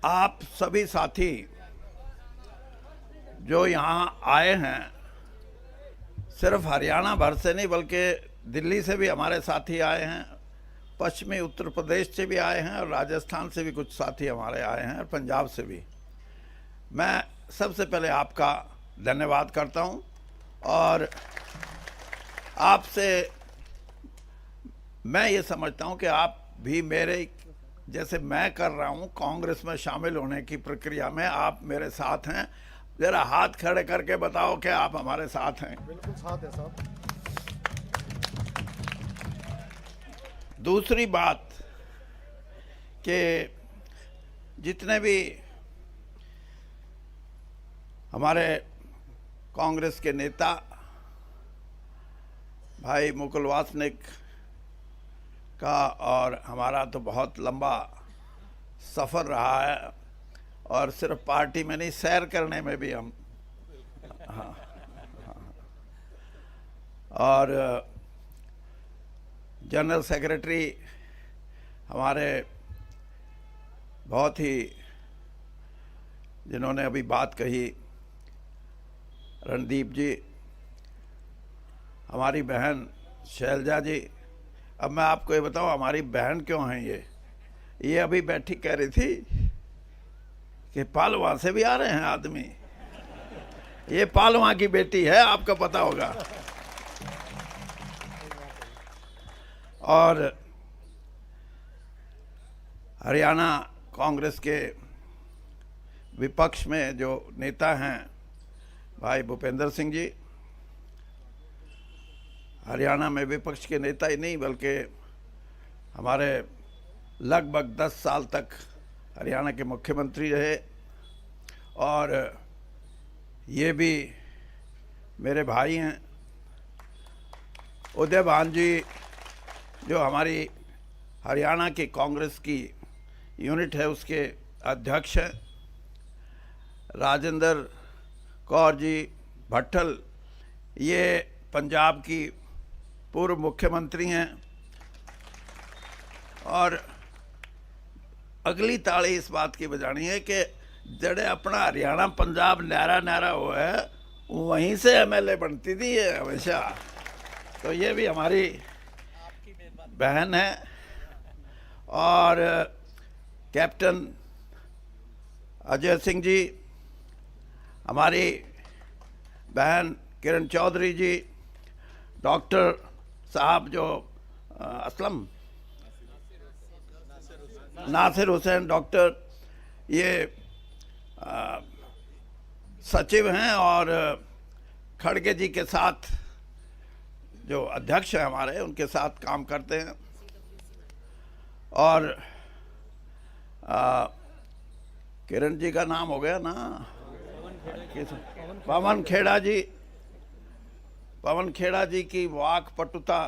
आप सभी साथी जो यहाँ आए हैं, सिर्फ हरियाणा भर से नहीं बल्कि दिल्ली से भी हमारे साथी आए हैं, पश्चिमी उत्तर प्रदेश से भी आए हैं और राजस्थान से भी कुछ साथी हमारे आए हैं और पंजाब से भी। मैं सबसे पहले आपका धन्यवाद करता हूँ और आपसे मैं ये समझता हूँ कि आप भी मेरे जैसे मैं कर रहा हूँ कांग्रेस में शामिल होने की प्रक्रिया में आप मेरे साथ हैं। जरा हाथ खड़े करके बताओ कि आप हमारे साथ हैं। बिल्कुल साथ है साहब। दूसरी बात कि जितने भी हमारे कांग्रेस के नेता भाई मुकुल वासनिक का और हमारा तो बहुत लंबा सफ़र रहा है और सिर्फ पार्टी में नहीं सैर करने में भी हम हाँ। और जनरल सेक्रेटरी हमारे बहुत ही जिन्होंने अभी बात कही रणदीप जी, हमारी बहन शैलजा जी। अब मैं आपको ये बताऊं हमारी बहन क्यों हैं ये अभी बैठी कह रही थी कि पालवा से भी आ रहे हैं आदमी। ये पालवा की बेटी है, आपको पता होगा। और हरियाणा कांग्रेस के विपक्ष में जो नेता हैं भाई भूपेंद्र सिंह जी, हरियाणा में विपक्ष के नेता ही नहीं बल्कि हमारे लगभग 10 साल तक हरियाणा के मुख्यमंत्री रहे और ये भी मेरे भाई हैं। उदय भान जी जो हमारी हरियाणा की कांग्रेस की यूनिट है उसके अध्यक्ष हैं। राजेंद्र कौर जी भट्टल ये पंजाब की पूर्व मुख्यमंत्री हैं। और अगली ताड़ी इस बात की बजानी है कि जड़े अपना हरियाणा पंजाब न्यारा न्यारा हुआ है वहीं से एमएलए बनती थी ये हमेशा। तो ये भी हमारी बहन है। और कैप्टन अजय सिंह जी, हमारी बहन किरण चौधरी जी, डॉक्टर साहब जो असलम नासिर हुसैन डॉक्टर ये सचिव हैं और खड़गे जी के साथ जो अध्यक्ष हैं हमारे उनके साथ काम करते हैं। और किरण जी का नाम हो गया ना, पवन खेड़ा जी। पवन खेड़ा जी की वाक पटुता,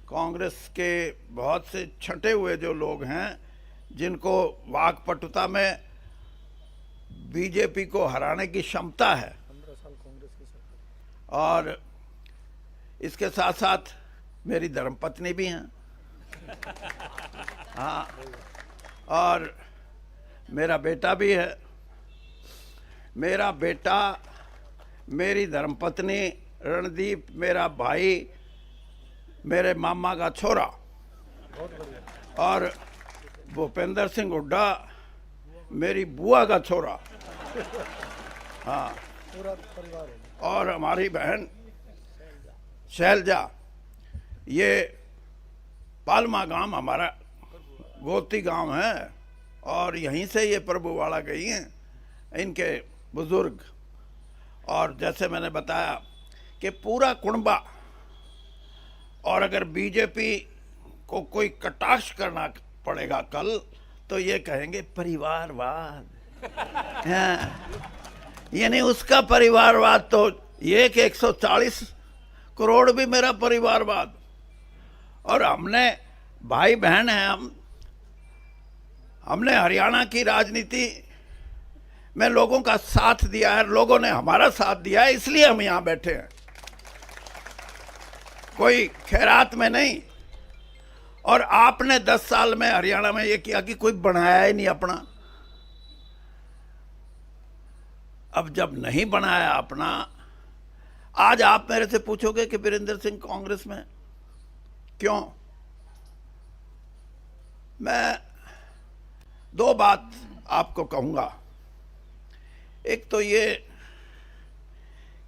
कांग्रेस के बहुत से छंटे हुए जो लोग हैं जिनको वाक पटुता में बीजेपी को हराने की क्षमता है। 15 साल कांग्रेस की सरकार। और इसके साथ साथ मेरी धर्मपत्नी भी हैं। हाँ, और मेरा बेटा भी है। मेरा बेटा, मेरी धर्मपत्नी, रणदीप मेरा भाई, मेरे मामा का छोरा और भूपेंद्र सिंह हुड्डा मेरी बुआ का छोरा। हाँ, पूरा परिवार है। और हमारी बहन शैलजा। ये पालमा गांव हमारा गोती गांव है और यहीं से ये प्रभुवाड़ा गई हैं इनके बुजुर्ग। और जैसे मैंने बताया कि पूरा कुनबा, और अगर बीजेपी को कोई कटाक्ष करना पड़ेगा कल तो ये कहेंगे परिवारवाद। हाँ, यानी उसका परिवारवाद तो ये कि 140 करोड़ भी मेरा परिवारवाद। और हमने भाई बहन हैं, हमने हरियाणा की राजनीति में लोगों का साथ दिया है, लोगों ने हमारा साथ दिया है, इसलिए हम यहाँ बैठे हैं, कोई खैरात में नहीं। और आपने 10 साल में हरियाणा में ये किया कि कोई बनाया ही नहीं अपना। अब जब नहीं बनाया अपना, आज आप मेरे से पूछोगे कि वीरेंद्र सिंह कांग्रेस में क्यों? मैं 2 बात आपको कहूंगा। एक तो ये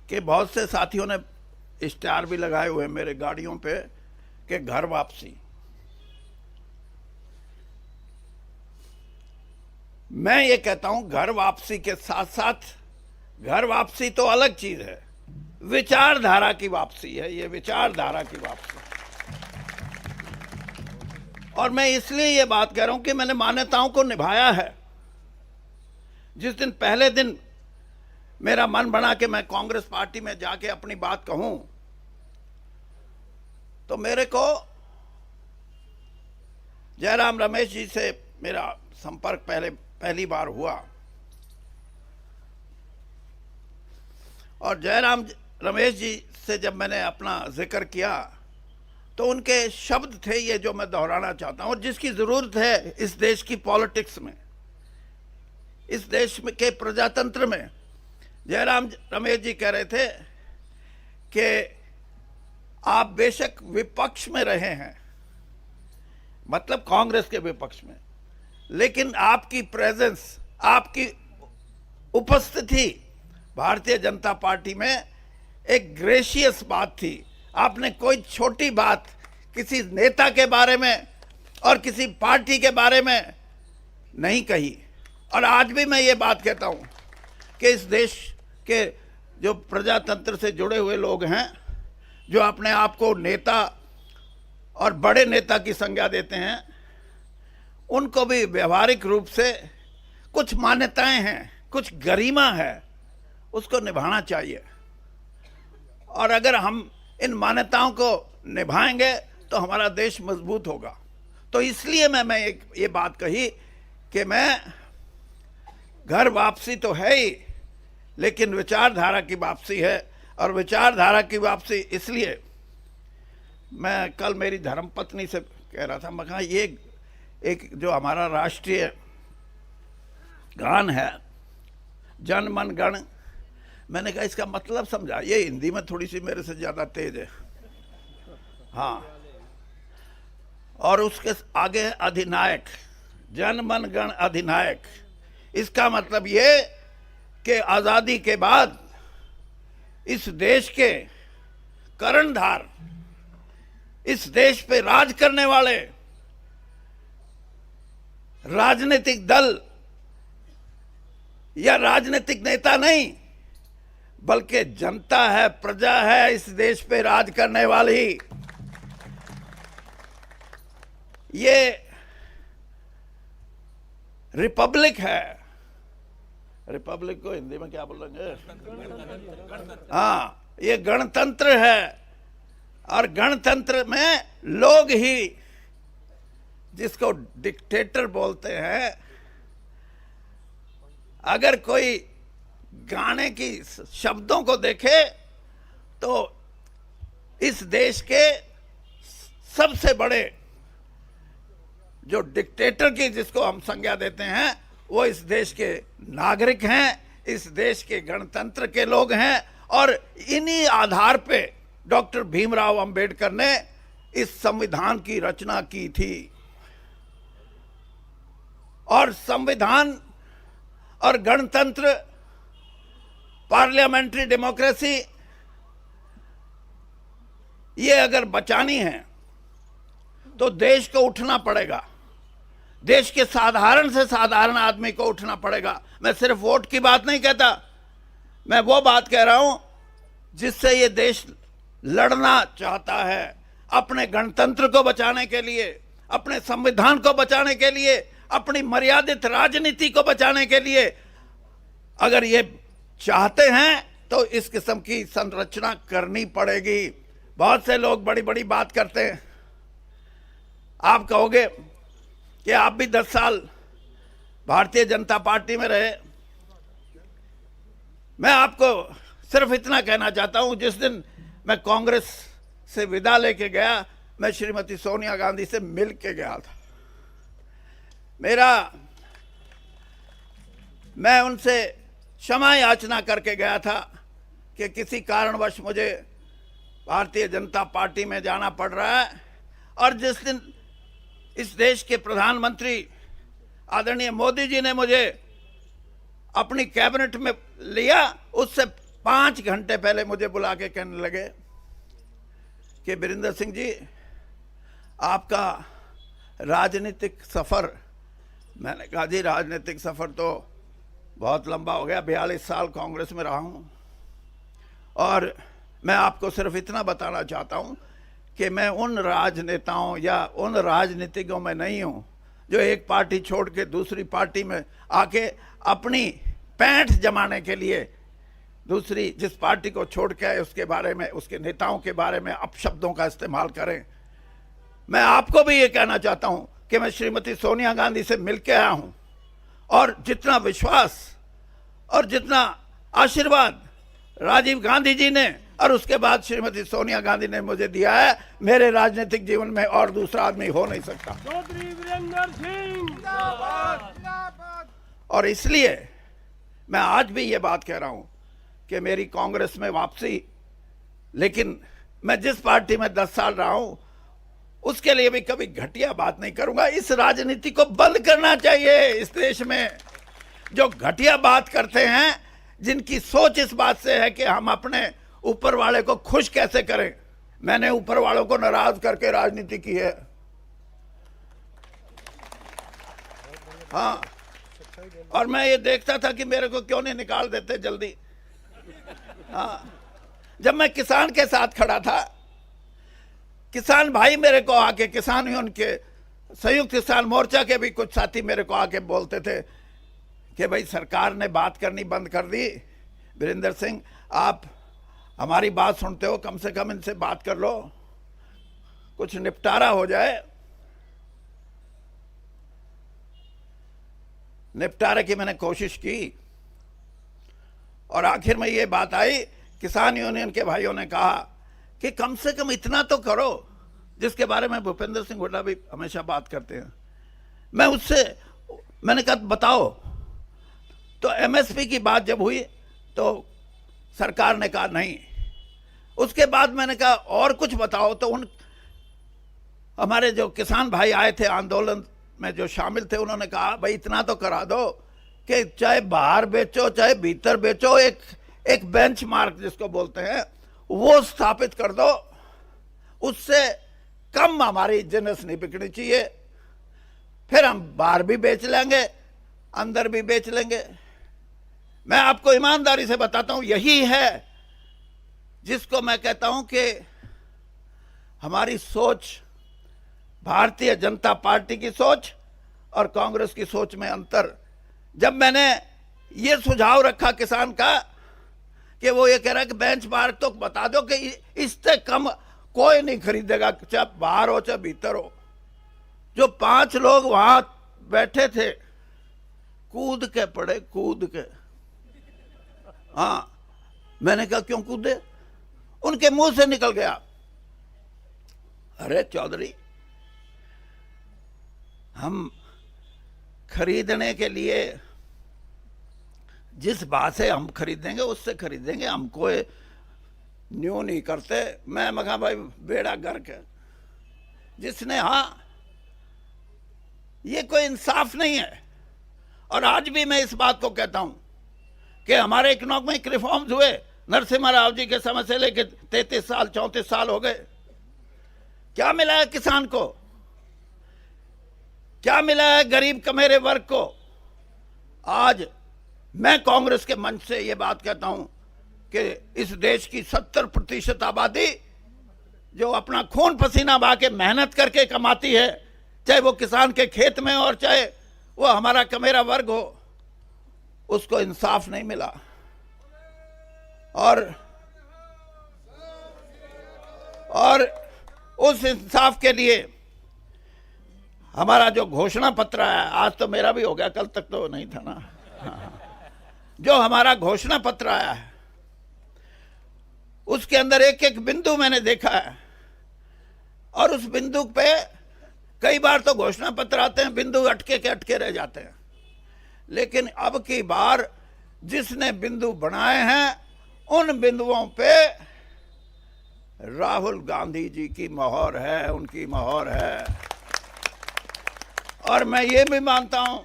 कि बहुत से साथियों ने स्टार भी लगाए हुए मेरे गाड़ियों पे कि घर वापसी। मैं ये कहता हूं घर वापसी के साथ साथ, घर वापसी तो अलग चीज है, विचारधारा की वापसी है ये, विचारधारा की वापसी। और मैं इसलिए ये बात कह रहा हूं कि मैंने मान्यताओं को निभाया है। जिस दिन पहले दिन मेरा मन बना कि मैं कांग्रेस पार्टी में जाके अपनी बात कहूं, तो मेरे को जयराम रमेश जी से मेरा संपर्क पहली बार हुआ, और जयराम रमेश जी से जब मैंने अपना जिक्र किया तो उनके शब्द थे ये जो मैं दोहराना चाहता हूं, और जिसकी जरूरत है इस देश की पॉलिटिक्स में, इस देश में के प्रजातंत्र में। जयराम रमेश जी कह रहे थे कि आप बेशक विपक्ष में रहे हैं, मतलब कांग्रेस के विपक्ष में, लेकिन आपकी प्रेजेंस, आपकी उपस्थिति भारतीय जनता पार्टी में एक ग्रेशियस बात थी। आपने कोई छोटी बात किसी नेता के बारे में और किसी पार्टी के बारे में नहीं कही। और आज भी मैं ये बात कहता हूं कि इस देश के जो प्रजातंत्र से जुड़े हुए लोग हैं, जो अपने आप को नेता और बड़े नेता की संज्ञा देते हैं, उनको भी व्यवहारिक रूप से कुछ मान्यताएं हैं, कुछ गरिमा है, उसको निभाना चाहिए। और अगर हम इन मान्यताओं को निभाएंगे तो हमारा देश मजबूत होगा। तो इसलिए मैं ये बात कही कि मैं घर वापसी तो है ही, लेकिन विचारधारा की वापसी है। और विचारधारा की वापसी इसलिए, मैं कल मेरी धर्मपत्नी से कह रहा था, मैं कहा ये एक जो हमारा राष्ट्रीय गान है जन मन गण, मैंने कहा इसका मतलब समझा। ये हिंदी में थोड़ी सी मेरे से ज्यादा तेज है, हाँ। और उसके आगे है अधिनायक, जन मन गण अधिनायक। इसका मतलब ये कि आजादी के बाद इस देश के कर्णधार, इस देश पे राज करने वाले राजनीतिक दल या राजनीतिक नेता नहीं, बल्कि जनता है, प्रजा है इस देश पे राज करने वाली। ये रिपब्लिक है। रिपब्लिक को हिंदी में क्या बोलेंगे? हाँ, ये गणतंत्र है। और गणतंत्र में लोग ही, जिसको डिक्टेटर बोलते हैं, अगर कोई गाने की शब्दों को देखे तो इस देश के सबसे बड़े जो डिक्टेटर की जिसको हम संज्ञा देते हैं, वो इस देश के नागरिक हैं, इस देश के गणतंत्र के लोग हैं। और इन्हीं आधार पे डॉक्टर भीमराव अंबेडकर ने इस संविधान की रचना की थी। और संविधान और गणतंत्र, पार्लियामेंट्री डेमोक्रेसी, ये अगर बचानी है तो देश को उठना पड़ेगा। देश के साधारण से साधारण आदमी को उठना पड़ेगा। मैं सिर्फ वोट की बात नहीं कहता, मैं वो बात कह रहा हूं जिससे ये देश लड़ना चाहता है, अपने गणतंत्र को बचाने के लिए, अपने संविधान को बचाने के लिए, अपनी मर्यादित राजनीति को बचाने के लिए। अगर ये चाहते हैं तो इस किस्म की संरचना करनी पड़ेगी। बहुत से लोग बड़ी बड़ी बात करते हैं। आप कहोगे कि आप भी 10 साल भारतीय जनता पार्टी में रहे। मैं आपको सिर्फ इतना कहना चाहता हूं, जिस दिन मैं कांग्रेस से विदा लेके गया मैं श्रीमती सोनिया गांधी से मिल के गया था। मैं उनसे क्षमा याचना करके गया था कि किसी कारणवश मुझे भारतीय जनता पार्टी में जाना पड़ रहा है, और जिस दिन इस देश के प्रधानमंत्री आदरणीय मोदी जी ने मुझे अपनी कैबिनेट में लिया, उससे 5 घंटे पहले मुझे बुला के कहने लगे कि वीरेंद्र सिंह जी, आपका राजनीतिक सफ़र। मैंने कहा जी, राजनीतिक सफ़र तो बहुत लंबा हो गया, 42 साल कांग्रेस में रहा हूँ, और मैं आपको सिर्फ इतना बताना चाहता हूँ कि मैं उन राजनेताओं या उन राजनीतिकों में नहीं हूँ जो एक पार्टी छोड़ के दूसरी पार्टी में आके अपनी पैंठ जमाने के लिए दूसरी जिस पार्टी को छोड़ के आए उसके बारे में, उसके नेताओं के बारे में अपशब्दों का इस्तेमाल करें। मैं आपको भी ये कहना चाहता हूँ कि मैं श्रीमती सोनिया गांधी से मिल के आया हूँ, और जितना विश्वास और जितना आशीर्वाद राजीव गांधी जी ने और उसके बाद श्रीमती सोनिया गांधी ने मुझे दिया है, मेरे राजनीतिक जीवन में और दूसरा आदमी हो नहीं सकता। चौधरी वीरेंद्र सिंह। और इसलिए मैं आज भी ये बात कह रहा हूं कि मेरी कांग्रेस में वापसी, लेकिन मैं जिस पार्टी में 10 साल रहा हूं उसके लिए भी कभी घटिया बात नहीं करूंगा। इस राजनीति को बंद करना चाहिए। इस देश में जो घटिया बात करते हैं, जिनकी सोच इस बात से है कि हम अपने ऊपर वाले को खुश कैसे करें, मैंने ऊपर वालों को नाराज करके राजनीति की है। हाँ, और मैं ये देखता था कि मेरे को क्यों नहीं निकाल देते जल्दी। हाँ, जब मैं किसान के साथ खड़ा था, किसान भाई मेरे को आके, किसान यूनियन के संयुक्त किसान मोर्चा के भी कुछ साथी मेरे को आके बोलते थे कि भाई सरकार ने बात करनी बंद कर दी, वीरेंद्र सिंह आप हमारी बात सुनते हो, कम से कम इनसे बात कर लो, कुछ निपटारा हो जाए। निपटारे की मैंने कोशिश की, और आखिर में ये बात आई, किसान यूनियन के भाइयों ने कहा कि कम से कम इतना तो करो, जिसके बारे में भूपेंद्र सिंह हुड्डा भी हमेशा बात करते हैं। मैंने कहा बताओ। तो एमएसपी की बात जब हुई तो सरकार ने कहा नहीं। उसके बाद मैंने कहा और कुछ बताओ, तो उन हमारे जो किसान भाई आए थे आंदोलन में जो शामिल थे, उन्होंने कहा भाई इतना तो करा दो कि चाहे बाहर बेचो चाहे भीतर बेचो, एक बेंचमार्क जिसको बोलते हैं वो स्थापित कर दो, उससे कम हमारी जिन्स नहीं बिकनी चाहिए, फिर हम बाहर भी बेच लेंगे अंदर भी बेच लेंगे। मैं आपको ईमानदारी से बताता हूं, यही है जिसको मैं कहता हूं कि हमारी सोच, भारतीय जनता पार्टी की सोच और कांग्रेस की सोच में अंतर। जब मैंने ये सुझाव रखा किसान का कि वो ये कह रहा है कि बेंचमार्क तो बता दो कि इससे कम कोई नहीं खरीदेगा, चाहे बाहर हो चाहे भीतर हो। जो 5 लोग वहां बैठे थे कूद के पड़े, कूद के। हाँ, मैंने कहा क्यों कूदे? उनके मुंह से निकल गया, अरे चौधरी हम खरीदने के लिए जिस बात से हम खरीदेंगे उससे खरीदेंगे, हम कोई न्यू नहीं करते। मैं कहा भाई बेड़ा गर्क है जिसने, हाँ ये कोई इंसाफ नहीं है। और आज भी मैं इस बात को कहता हूं कि हमारे इकोनॉमिक रिफॉर्म्स हुए नरसिम्हा राव जी के समय से लेकर 33 साल 34 साल हो गए, क्या मिला है किसान को? क्या मिला है गरीब कमेरे वर्ग को? आज मैं कांग्रेस के मंच से ये बात कहता हूं कि इस देश की 70% आबादी जो अपना खून पसीना बहा के मेहनत करके कमाती है, चाहे वो किसान के खेत में और चाहे वो हमारा कमेरा वर्ग हो, उसको इंसाफ नहीं मिला। और उस इंसाफ के लिए हमारा जो घोषणा पत्र है, आज तो मेरा भी हो गया, कल तक तो नहीं था ना। जो हमारा घोषणा पत्र आया है उसके अंदर एक एक बिंदु मैंने देखा है और उस बिंदु पे कई बार तो घोषणा पत्र आते हैं, बिंदु अटके के अटके रह जाते हैं। लेकिन अब की बार जिसने बिंदु बनाए हैं उन बिंदुओं पे राहुल गांधी जी की मोहर है, उनकी मोहर है। और मैं ये भी मानता हूं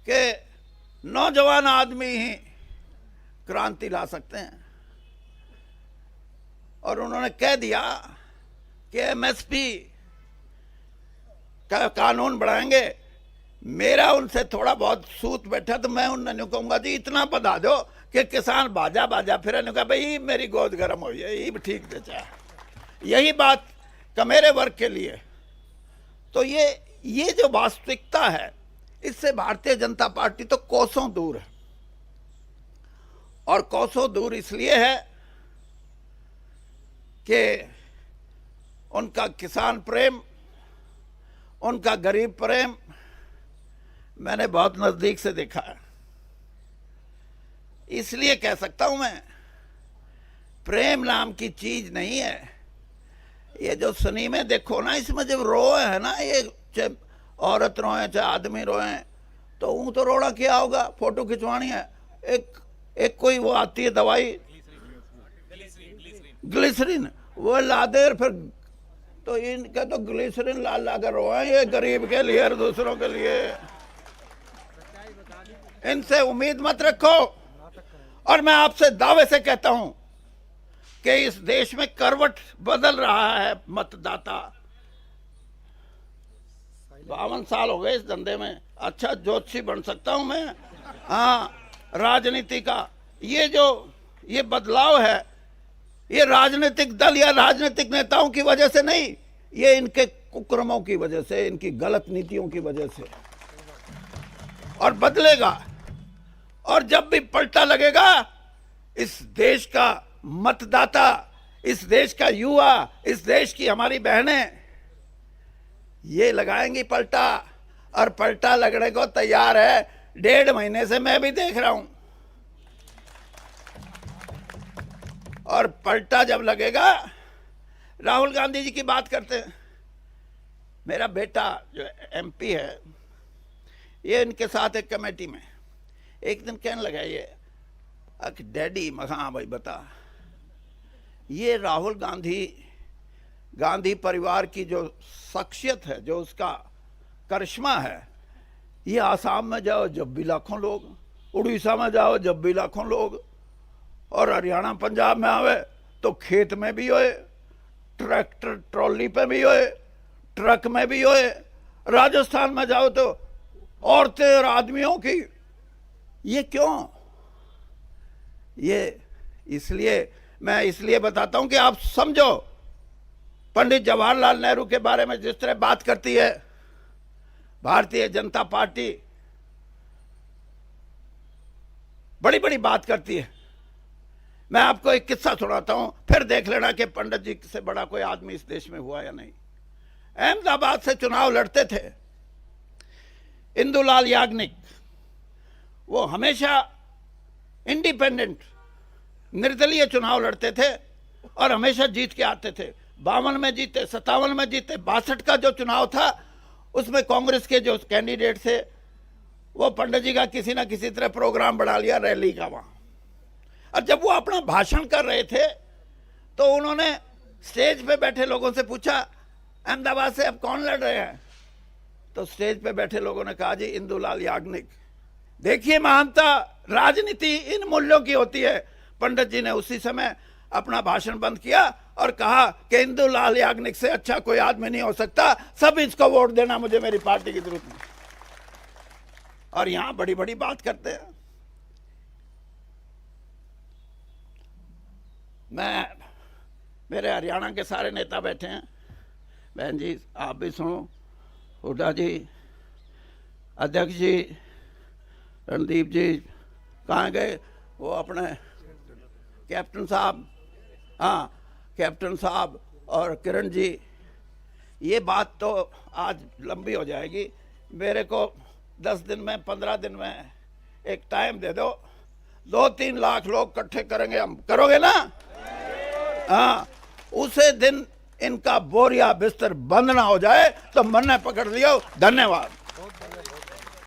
कि नौजवान आदमी ही क्रांति ला सकते हैं। और उन्होंने कह दिया कि एमएसपी का कानून बढ़ाएंगे। मेरा उनसे थोड़ा बहुत सूत बैठा तो मैं उन्होंने कहूंगा जी इतना बता दो कि किसान बाजा बाजा फिर कहा भाई मेरी गोद गर्म हो है, ये भी ठीक बेचा। यही बात का मेरे वर्ग के लिए। तो ये जो वास्तविकता है, इससे भारतीय जनता पार्टी तो कोसों दूर है। और कोसों दूर इसलिए है कि उनका किसान प्रेम, उनका गरीब प्रेम मैंने बहुत नजदीक से देखा है। इसलिए कह सकता हूं मैं, प्रेम नाम की चीज नहीं है। ये जो सिनेमे देखो ना, इसमें जब रोए है ना, ये चाहे औरत रोए चाहे आदमी रोए, तो ऊँ तो रोना क्या होगा, फोटो खिंचवानी है। एक कोई वो आती है दवाई ग्लिसरीन, वो ला दे फिर तो इनका तो ग्लिसरीन ला ला कर रोए, ये गरीब के लिए और दूसरों के लिए। इनसे उम्मीद मत रखो। और मैं आपसे दावे से कहता हूं कि इस देश में करवट बदल रहा है मतदाता। 52 साल हो गए इस धंधे में, अच्छा ज्योतिषी बन सकता हूं मैं। हाँ, राजनीति का ये बदलाव है, ये राजनीतिक दल या राजनीतिक नेताओं की वजह से नहीं, ये इनके कुकर्मों की वजह से, इनकी गलत नीतियों की वजह से। और बदलेगा। और जब भी पलटा लगेगा, इस देश का मतदाता, इस देश का युवा, इस देश की हमारी बहनें ये लगाएंगी पलटा। और पलटा लगने को तैयार है। 1.5 महीने से मैं भी देख रहा हूं। और पलटा जब लगेगा, राहुल गांधी जी की बात करते हैं। मेरा बेटा जो एमपी है, ये इनके साथ एक कमेटी में एक दिन कहने लगा, ये डैडी, हाँ भाई बता, ये राहुल गांधी परिवार की जो शख्सियत है, जो उसका करिश्मा है, ये आसाम में जाओ जब भी लाखों लोग, उड़ीसा में जाओ जब भी लाखों लोग, और हरियाणा पंजाब में आवे तो खेत में भी होए, ट्रैक्टर ट्रॉली पे भी होए, ट्रक में भी होए। राजस्थान में जाओ तो औरतें और आदमियों की। ये क्यों? ये इसलिए, मैं इसलिए बताता हूं कि आप समझो, पंडित जवाहरलाल नेहरू के बारे में जिस तरह बात करती है भारतीय जनता पार्टी, बड़ी बड़ी बात करती है। मैं आपको एक किस्सा सुनाता हूं, फिर देख लेना कि पंडित जी से बड़ा कोई आदमी इस देश में हुआ या नहीं। अहमदाबाद से चुनाव लड़ते थे इंदुलाल याग्निक। वो हमेशा इंडिपेंडेंट, निर्दलीय चुनाव लड़ते थे और हमेशा जीत के आते थे। 52 में जीते, 57 में जीते, 62 का जो चुनाव था उसमें कांग्रेस के जो कैंडिडेट थे, वो पंडित जी का किसी ना किसी तरह प्रोग्राम बढ़ा लिया रैली का वहां। और जब वो अपना भाषण कर रहे थे तो उन्होंने स्टेज पे बैठे लोगों से पूछा, अहमदाबाद से अब कौन लड़ रहे हैं? तो स्टेज पे बैठे लोगों ने कहा, जी इंदुलाल याग्निक। देखिए महानता, राजनीति इन मूल्यों की होती है। पंडित जी ने उसी समय अपना भाषण बंद किया और कहा कि इंदुलाल याग्निक से अच्छा कोई आदमी नहीं हो सकता, सब इसको वोट देना, मुझे मेरी पार्टी की जरूरत नहीं। और यहां बड़ी बड़ी बात करते हैं। मेरे हरियाणा के सारे नेता बैठे हैं, बहन जी आप भी सुनो, हुड्डा जी, अध्यक्ष जी, रणदीप जी कहाँ गए, वो अपने कैप्टन साहब, हाँ कैप्टन साहब और किरण जी। ये बात तो आज लंबी हो जाएगी, मेरे को 10 दिन में 15 दिन में एक टाइम दे दो, 2-3 लाख लोग इकट्ठे करेंगे हम, करोगे ना? हाँ, उसे दिन इनका बोरिया बिस्तर बंद ना हो जाए तो मन्ने पकड़ लियो। धन्यवाद।